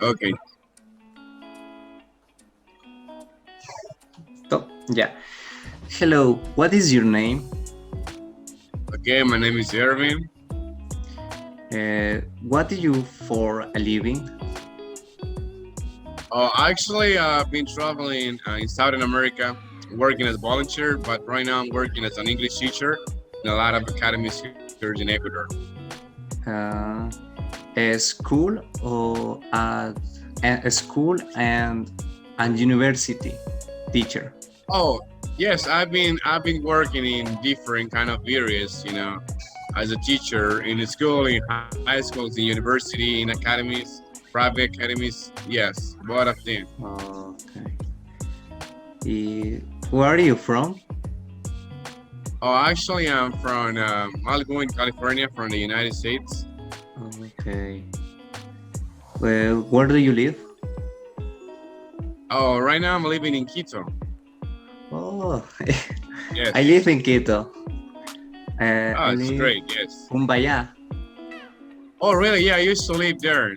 Okay. Oh, yeah. Hello, what is your name? Okay, my name is Ervin. What do you for a living? Actually, I've been traveling in Southern America, working as a volunteer, but right now I'm working as an English teacher in a lot of academies here in Ecuador. Uh, a school or at a school and university teacher. Oh, yes, I've been working in different kind of areas, as a teacher in a school, in high schools, in university, in academies, private academies. Yes, both of them. Okay. Where are you from? Oh, actually, I'm from Malibu, California, from the United States. Okay. Well, where do you live? Oh, right now I'm living in Quito. Oh, I live Yes. in Quito. Oh, I it's live great. Yes. Cumbaya. Oh, really? Yeah, I used to live there.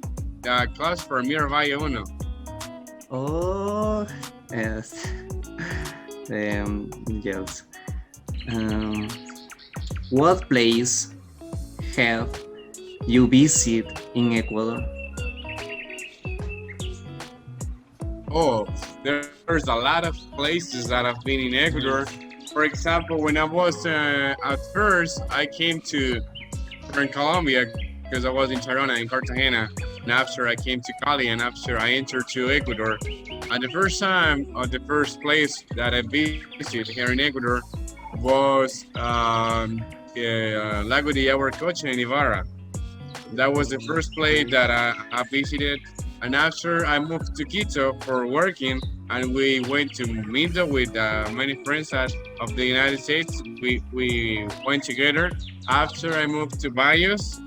Close for Miravalle Uno. Oh, yes. Yes. Um, what place have you visit in Ecuador? Oh, there's a lot of places that I've been in Ecuador. For example, when I was at first, I came to in Colombia because I was in Tirana, in Cartagena, and after I came to Cali, and after I entered to Ecuador. And the first time, or the first place that I visited here in Ecuador was Lago de Yaguarcocha in Ibarra. That was the first place that I visited. And after I moved to Quito for working, and we went to Minto with many friends of the United States. We went together. After I moved to Bayos,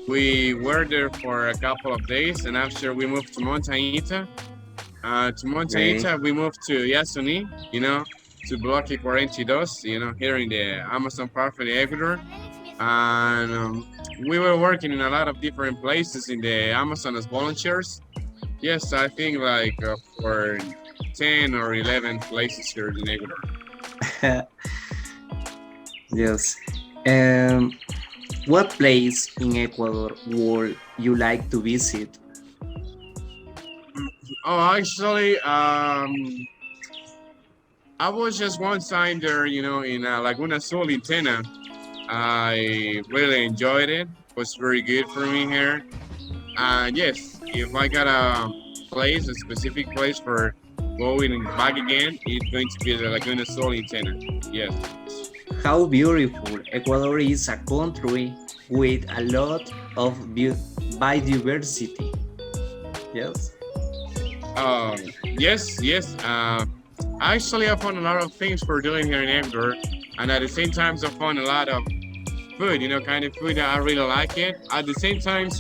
we were there for a couple of days, and after we moved to Montañita, Okay. we moved to Yasuni, to Bloque 42, here in the Amazon part of Ecuador. And we were working in a lot of different places in the Amazon as volunteers. Yes, I think like for 10 or 11 places here in Ecuador. Yes. Um, what place in Ecuador would you like to visit? Oh, actually, I was just one time there, in Laguna Azul in Tena. I really enjoyed it. It was very good for me here. And yes, if I got a place, a specific place for going back again, it's going to be the Laguna Azul in Tena. Yes. How beautiful Ecuador is a country with a lot of biodiversity. Yes. Yes. Actually, I found a lot of things for doing here in Ecuador, and at the same time, I found a lot of food. Kind of food that I really like it. At the same time,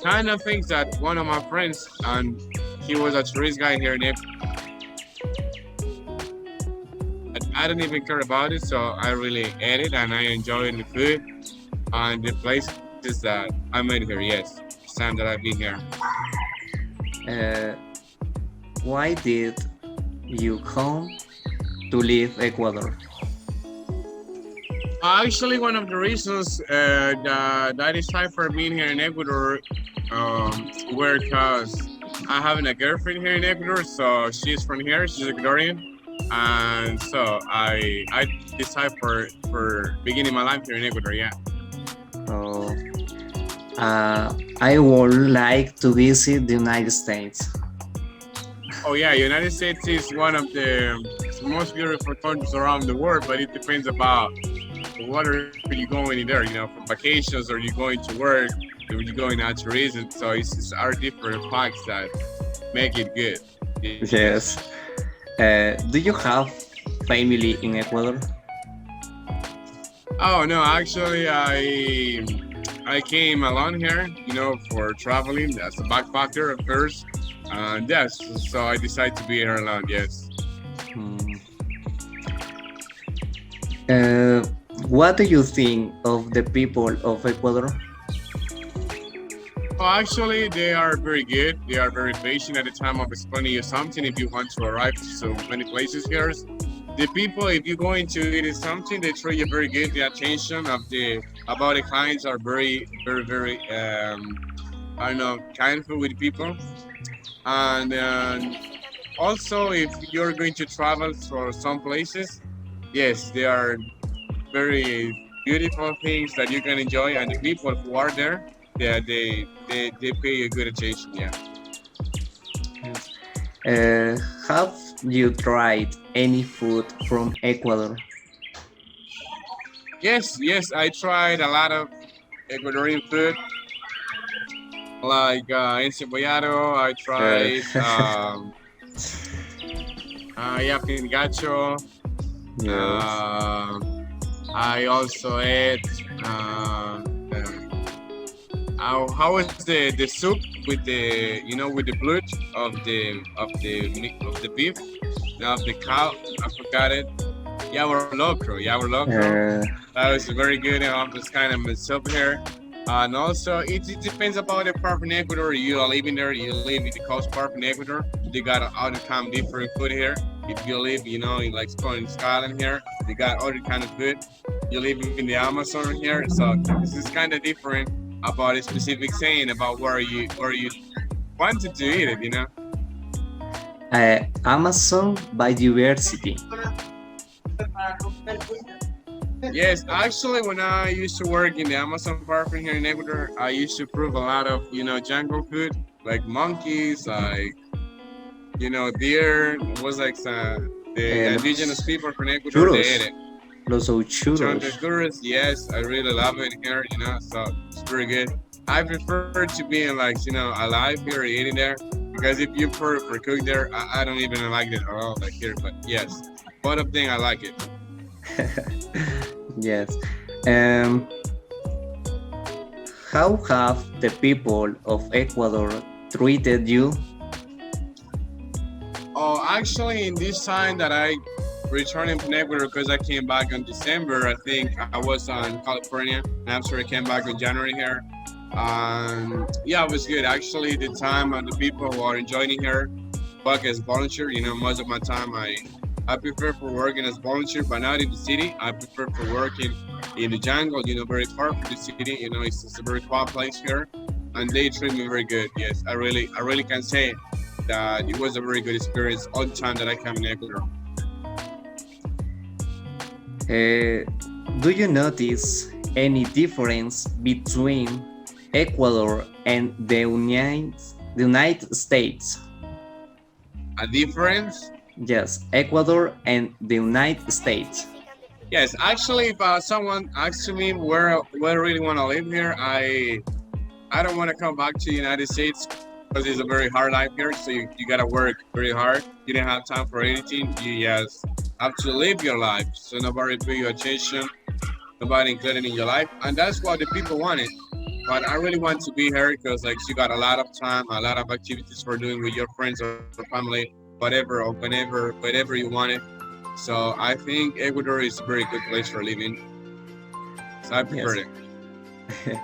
kind of things that one of my friends, and he was a tourist guy here in Ecuador. I don't even care about it, so I really ate it and I enjoyed the food and the places that I met here. Yes, time that I've been here. Uh, why did you come to live Ecuador? Actually, one of the reasons that I decided for being here in Ecuador were because I have a girlfriend here in Ecuador, so she's from here, she's Ecuadorian, and so I decided for beginning my life here in Ecuador. Yeah. Oh, I would like to visit the United States. Oh yeah, United States is one of the most beautiful countries around the world, but it depends about what are you going in there, for vacations, or you going to work, or you going out to reason. So it's our different facts that make it good. Yes. Yes. Do you have family in Ecuador? Oh no, actually I came alone here, for traveling as a backpacker at first. Yes, so I decided to be here alone. Yes. Hmm. Uh, what do you think of the people of Ecuador? Oh, actually, they are very good. They are very patient at the time of explaining you something. If you want to arrive to so many places here, the people, if you're going to eat something, they treat you very good. The attention of the about the clients are very I don't know, kindful with people. And also, if you're going to travel for some places, yes, they are very beautiful things that you can enjoy, and the people who are there, they pay a good attention. Yeah. Yes. Have you tried any food from Ecuador? Yes, I tried a lot of Ecuadorian food, like encebollado. I Uh, tried yeah, pingacho. yes. Uh, I also ate how is the soup with the with the blood of the beef of the cow. I forgot it. Yaur locro. Uh, That was very good. It's kind of mixed up here. And also, it depends about the part in Ecuador. You are living there. You live in the coast part in Ecuador. They got all the kind of different food here. If you live, in like in Scotland here, they got all the kind of food. You live in the Amazon here, so this is kind of different about a specific saying about where you wanted to eat it. Amazon biodiversity. Yes, actually, when I used to work in the Amazon park here in Ecuador, I used to prove a lot of jungle food, like monkeys, like deer. It was like the indigenous Los people from Ecuador, they ate churros. it. Los churros. Chontacuras, yes, I really love it here. So it's very good. I prefer to be alive here eating there, because if you for cook there, I don't even like it at all like here. But yes, both of them I like it. Yes. Um, how have the people of Ecuador treated you? Oh, actually, in this time that I returned from Ecuador, because I came back in December, I think I was in California. And after I came back in January here, yeah, it was good. Actually, the time and the people who are enjoying here work as volunteer. Most of my time I prefer for working as volunteer, but not in the city. I prefer for working in the jungle. Very far from the city. It's a very quiet place here, and they treat me very good. Yes, I really can say that it was a very good experience all the time that I came in Ecuador. Uh, do you notice any difference between Ecuador and the United States? A difference? Yes, Ecuador and the United States. Yes, actually, if someone asks me where I really want to live here, I don't want to come back to the United States because it's a very hard life here. So you gotta work very hard. You don't have time for anything. You just have to live your life. So nobody pay you attention, nobody included in your life, and that's what the people wanted. But I really want to be here because like you got a lot of time, a lot of activities for doing with your friends or family, whatever or whenever you want it. So I think Ecuador is a very good place for living. So I prefer Yes. it.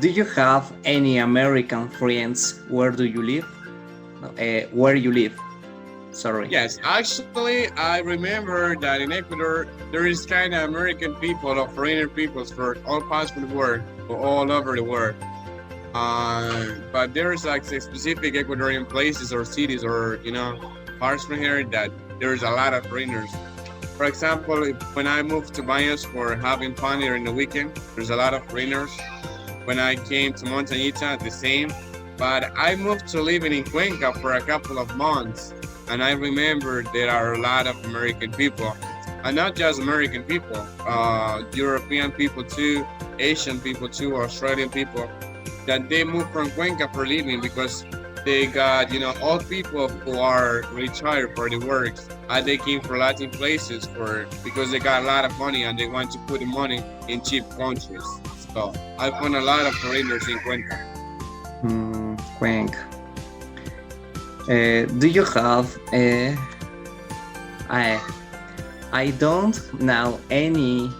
Do you have any American friends? Where do you live? No, where you live? Sorry. Yes, actually, I remember that in Ecuador there is kind of American people or foreigner peoples for all parts of the world, or all over the world. But there's like specific Ecuadorian places or cities or parts from here that there's a lot of foreigners. For example, when I moved to Baños for having fun here in the weekend, there's a lot of foreigners. When I came to Montañita, the same. But I moved to living in Cuenca for a couple of months, and I remember there are a lot of American people, and not just American people, European people too, Asian people too, Australian people, that they moved from Cuenca for living because they got old people who are retired for the works, and they came for Latin places because they got a lot of money and they want to put the money in cheap countries. So I found a lot of foreigners in Cuenca. Cuenca. Do you have? I I don't know anyone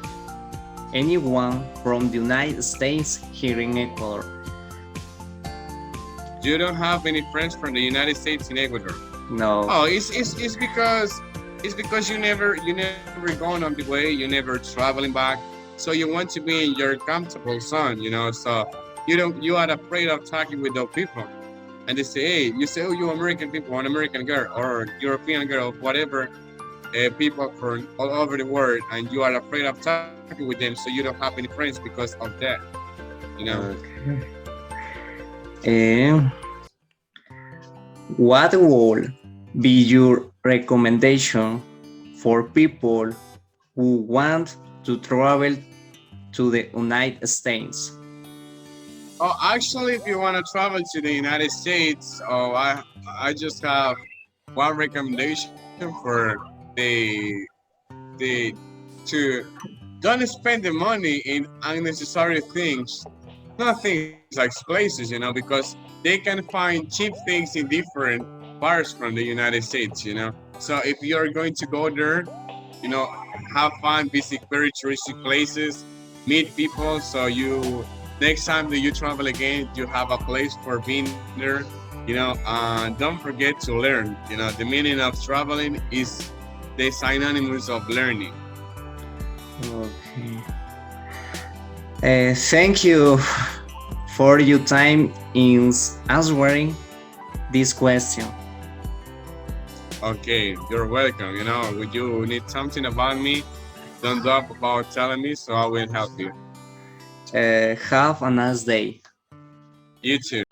from the United States here in Ecuador. You don't have any friends from the United States in Ecuador. No. Oh, it's because you never gone on the way, you never traveling back, so you want to be in your comfortable zone, so you are afraid of talking with those people, and they say, hey, you say, oh, you American people, an American girl or European girl, whatever, people from all over the world, and you are afraid of talking with them, so you don't have any friends because of that, you know. Okay. Um, what would be your recommendation for people who want to travel to the United States? Oh, actually, if you want to travel to the United States, I just have one recommendation for the the to don't spend the money in unnecessary things, not things like places, because they can find cheap things in different parts from the United States, So if you're going to go there, you know, have fun, visit very touristy places, meet people, so you next time that you travel again, you have a place for being there, and don't forget to learn. The meaning of traveling is the synonymous of learning. Okay. Thank you for your time in answering this question. Okay, you're welcome. When you need something about me, don't doubt about telling me, so I will help you. Have a nice day. You too.